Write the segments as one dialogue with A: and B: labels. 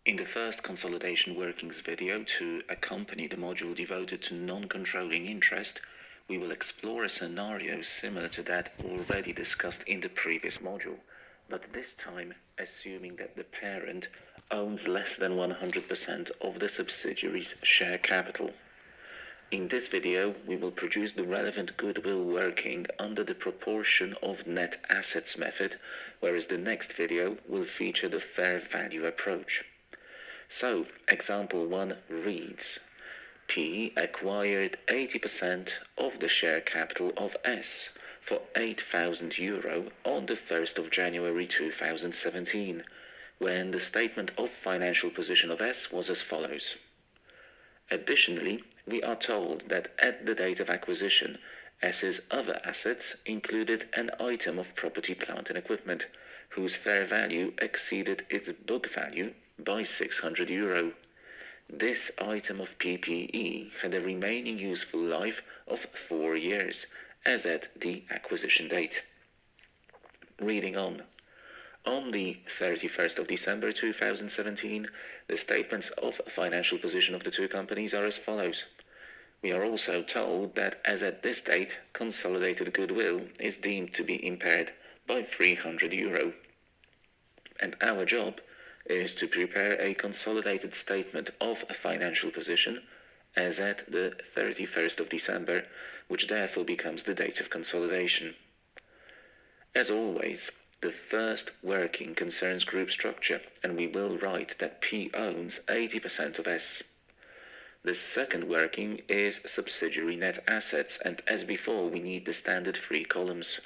A: In the first consolidation workings video to accompany the module devoted to non-controlling interest, we will explore a scenario similar to that already discussed in the previous module, but this time assuming that the parent owns less than 100% of the subsidiary's share capital. In this video, we will produce the relevant goodwill working under the proportion of net assets method, whereas the next video will feature the fair value approach. So, example 1 reads, P acquired 80% of the share capital of S for €8,000 on the 1st of January 2017, when the statement of financial position of S was as follows. Additionally, we are told that at the date of acquisition, S's other assets included an item of property, plant and equipment, whose fair value exceeded its book value by €600. This item of PPE had a remaining useful life of 4 years, as at the acquisition date. Reading on. On the 31st of December 2017, the statements of financial position of the two companies are as follows. We are also told that as at this date, consolidated goodwill is deemed to be impaired by €300. And our job is to prepare a consolidated statement of a financial position as at the 31st of December, which therefore becomes the date of consolidation. As always, the first working concerns group structure, and we will write that P owns 80% of S. The second working is subsidiary net assets, and as before we need the standard 3 columns: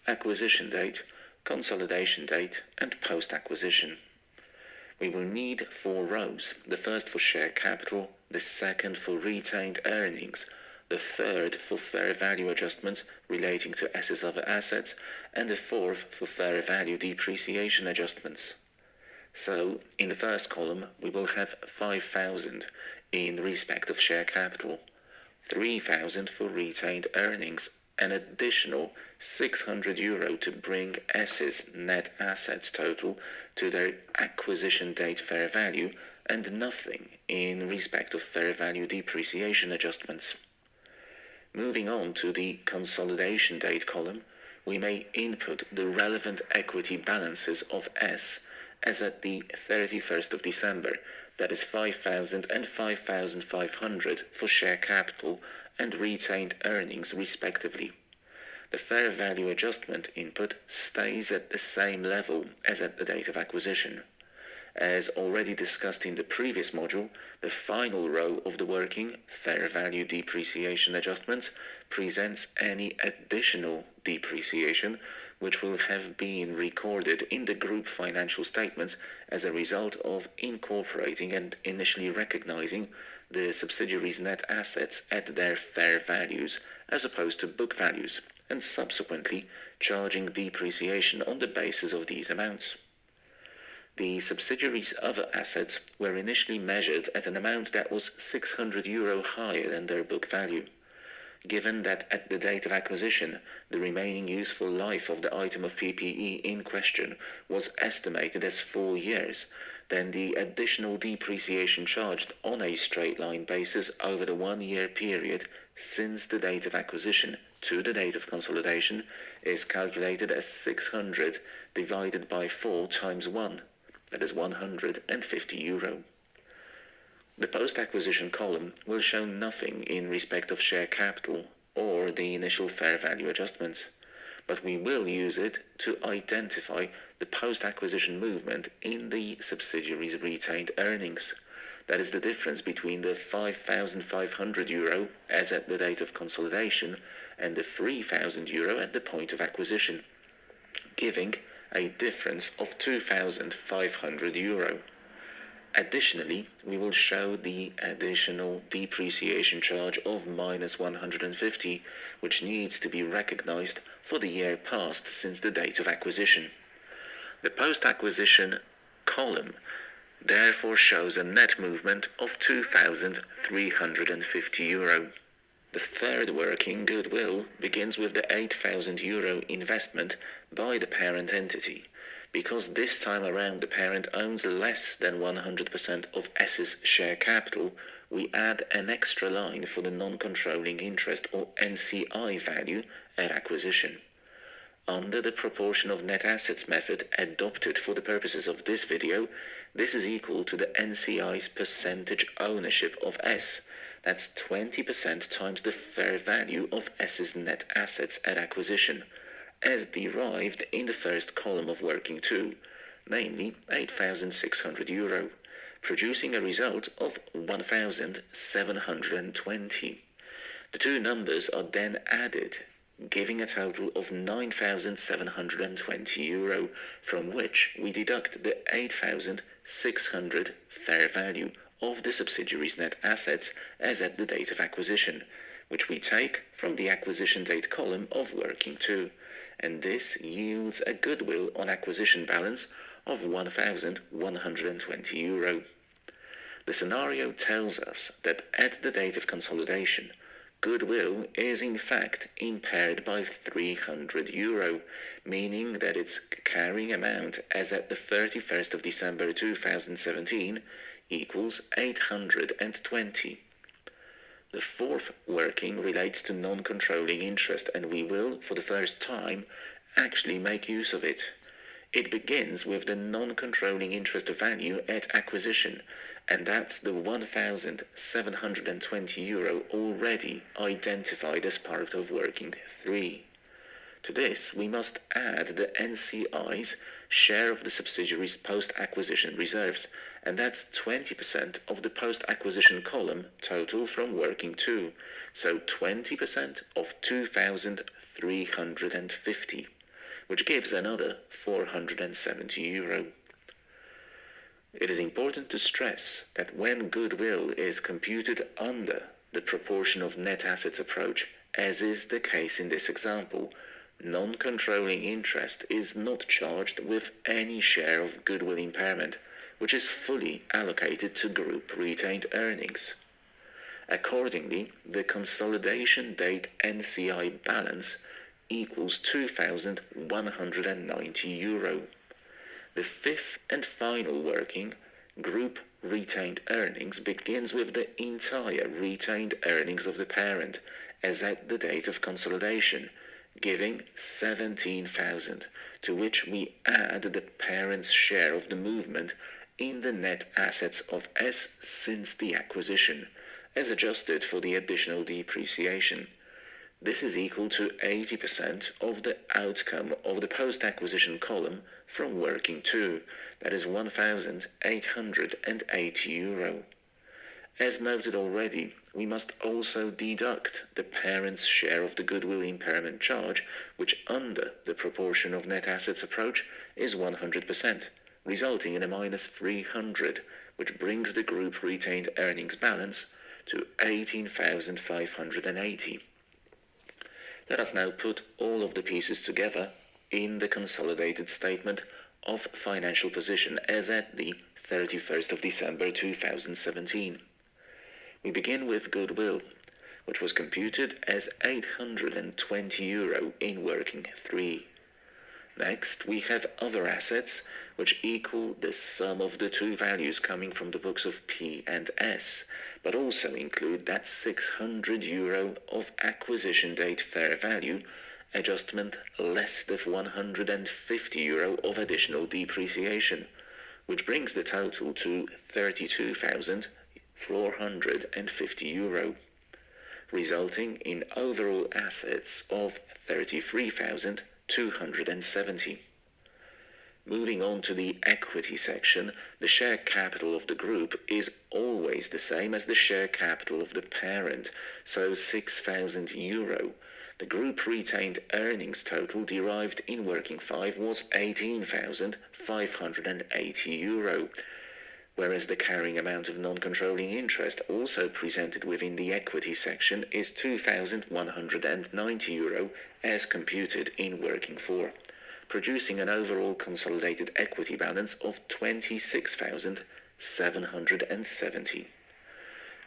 A: acquisition date, consolidation date, and post-acquisition. We will need 4 rows, the first for share capital, the second for retained earnings, the third for fair value adjustments relating to S's other assets, and the fourth for fair value depreciation adjustments. So, in the first column, we will have 5,000 in respect of share capital, 3,000 for retained earnings, an additional €600 to bring S's net assets total to their acquisition date fair value, and nothing in respect of fair value depreciation adjustments. Moving on to the consolidation date column, we may input the relevant equity balances of S as at the 31st of December, that is 5,000 and 5,500 for share capital and retained earnings respectively. The fair value adjustment input stays at the same level as at the date of acquisition. As already discussed in the previous module, the final row of the working, fair value depreciation adjustments, presents any additional depreciation which will have been recorded in the group financial statements as a result of incorporating and initially recognizing the subsidiary's net assets at their fair values as opposed to book values, and subsequently charging depreciation on the basis of these amounts. The subsidiary's other assets were initially measured at an amount that was €600 higher than their book value. Given that at the date of acquisition, the remaining useful life of the item of PPE in question was estimated as 4 years, then the additional depreciation charged on a straight-line basis over the 1-year period since the date of acquisition to the date of consolidation is calculated as 600 divided by 4 times 1. That is €150. The post-acquisition column will show nothing in respect of share capital or the initial fair value adjustments, but we will use it to identify the post-acquisition movement in the subsidiary's retained earnings. That is the difference between the €5,500 as at the date of consolidation and the €3,000 at the point of acquisition, giving a difference of €2,500. Additionally, we will show the additional depreciation charge of -150, which needs to be recognized for the year past since the date of acquisition. The post-acquisition column therefore shows a net movement of €2,350. The third working goodwill begins with the €8,000 investment by the parent entity, Because this time around the parent owns less than 100% of S's share capital, we add an extra line for the non-controlling interest or NCI value at acquisition. Under the proportion of net assets method adopted for the purposes of this video, this is equal to the NCI's percentage ownership of S. That's 20% times the fair value of S's net assets at acquisition, as derived in the first column of working 2, namely €8,600, producing a result of 1,720. The two numbers are then added, giving a total of €9,720, from which we deduct the 8,600 fair value of the subsidiary's net assets as at the date of acquisition, which we take from the acquisition date column of working 2, and this yields a goodwill on acquisition balance of €1,120. The scenario tells us that at the date of consolidation, goodwill is in fact impaired by €300, meaning that its carrying amount as at the 31st of December 2017 equals 820. The fourth working relates to non-controlling interest, and we will, for the first time, actually make use of it. It begins with the non-controlling interest value at acquisition, and that's the €1,720 already identified as part of working 3. To this, we must add the NCI's share of the subsidiary's post-acquisition reserves, and that's 20% of the post-acquisition column total from working 2, so 20% of €2,350, which gives another €470. It is important to stress that when goodwill is computed under the proportion of net assets approach, as is the case in this example, non-controlling interest is not charged with any share of goodwill impairment, which is fully allocated to group retained earnings. Accordingly, the consolidation date NCI balance equals €2,190. The fifth and final working, group retained earnings, begins with the entire retained earnings of the parent as at the date of consolidation, giving 17,000, to which we add the parent's share of the movement in the net assets of S since the acquisition, as adjusted for the additional depreciation. This is equal to 80% of the outcome of the post-acquisition column from working 2, that is €1,880. As noted already, we must also deduct the parent's share of the goodwill impairment charge, which under the proportion of net assets approach is 100%, resulting in a minus 300, which brings the group retained earnings balance to 18,580. Let us now put all of the pieces together in the consolidated statement of financial position as at the 31st of December 2017. We begin with goodwill, which was computed as €820 in working 3. Next, we have other assets, which equal the sum of the two values coming from the books of P and S, but also include that €600 of acquisition date fair value adjustment less the €150 of additional depreciation, which brings the total to €32,450, resulting in overall assets of €33,270. Moving on to the equity section, the share capital of the group is always the same as the share capital of the parent, so €6,000. The group retained earnings total derived in working 5 was €18,580, whereas the carrying amount of non-controlling interest also presented within the equity section is €2,190 as computed in working 4, producing an overall consolidated equity balance of €26,770.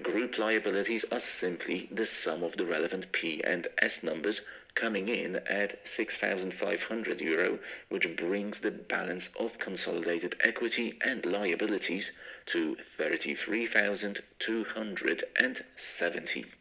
A: Group liabilities are simply the sum of the relevant P and S numbers coming in at €6,500, which brings the balance of consolidated equity and liabilities to €33,270.